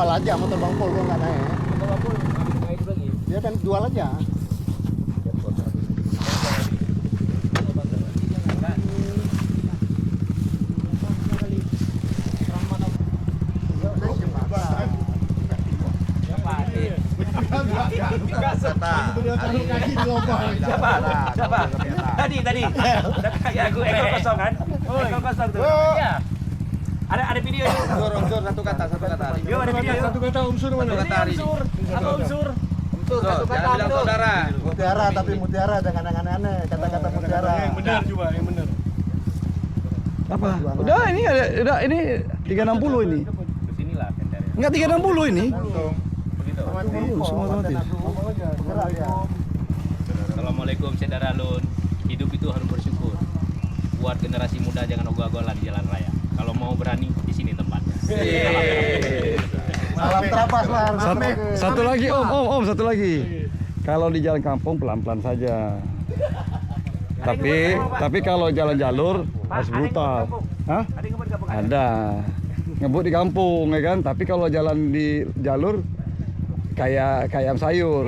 jual aja motor Bang Pol, gua nggak naik. Motor Bang Pol naik lagi. Dia kan jual aja. Siapa? Tadi. Ya gue ekor kosong kan? Ekor kosong tuh. Iya. Ada video itu. Unsur satu kata. Yo ada video. Satu kata unsur mana? Satu kata hari. Apa unsur? Satu kata bilang saudara. Mutiara, tapi mutiara jangan aneh-aneh. Kata-kata mutiara. Yang benar coba, yang benar. Apa? Udah ini 360 ini. Kesinilah kendaraan. Enggak 360 ini. Begitu. Semua otomatis. Assalamualaikum saudara Lun. Hidup itu harus bersyukur. Buat generasi muda jangan ogah-ogahan di jalan raya. Kalau mau berani di sini tempatnya. Salam terapas lah. Satu lagi om, satu lagi. Kalau di jalan kampung pelan-pelan saja. Tapi kalau jalan jalur harus brutal. Hah? Ada yang ngebut di kampung? Ada. Ngebut di kampung ya kan, tapi kalau jalan di jalur kayak ayam sayur.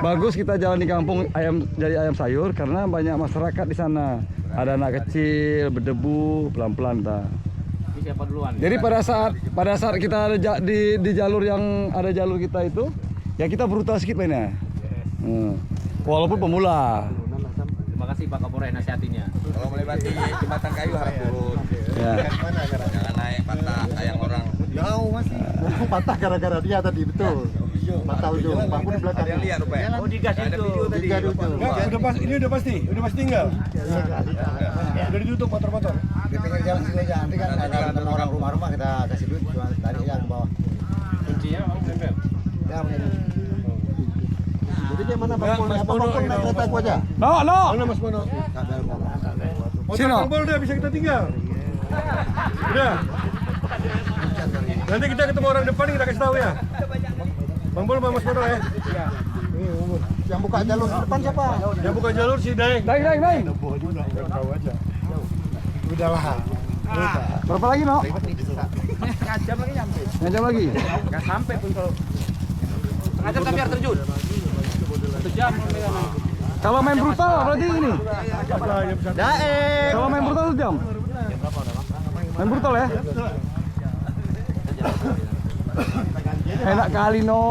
Bagus kita jalan di kampung jadi ayam sayur karena banyak masyarakat di sana. Ada anak kecil berdebu pelan-pelan ta. Ini siapa duluan? Jadi pada saat kita ada di jalur yang ada jalur kita itu, ya kita brutal sedikit mainnya. Walaupun pemula. Terima kasih Pak Kapolres nasihatinnya. Kalau melewati jembatan kayu harap turun. Ya. Jangan naik patah kayak orang. Jauh masih. Patah gara-gara dia tadi, betul. Patah ujung. Bang Pol di belakang. Ada yang lihat rupanya. Oh digas itu. Digas ujung. Udah pasti tinggal. Udah ditutup motor-motor. Di pinggir jalan sini aja. Nanti kan ada orang rumah-rumah kita kasih duit cuma tarik yang ke bawah. Kuncinya mau nempel. Ya, jadi dia mana Bang Pol? Apa Bang Pol naik kereta aku aja? No. Mana Mas Mono? Motor Sino. Bang Pol udah bisa kita tinggal. Udah. Nanti kita ketemu orang depan kita kasih tahu ya. Bang Pol sama Mas Mono ya. Yang buka jalur depan siapa? Yang buka jalur si Daeng. Naik. Tahu aja. Udahlah. Berapa lagi, no? Setengah jam lagi nyampe. Jam lagi. Nggak sampai pun kalau setengah jam tapi harus terjun. 1 jam. Kalau main brutal berarti ini. Daeng. Kalau main brutal 1 jam. Main brutal ya. Enak kali no.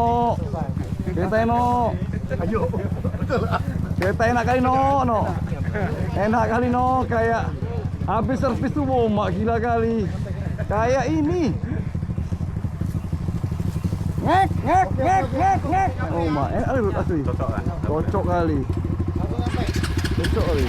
Kita no. Ayo. Kita enak kali no. Enak kali no kayak habis servis tuh mak gila kali. Kayak ini. Ngek. Oh mak enak kali asli. Cocok kali. Cocok kali.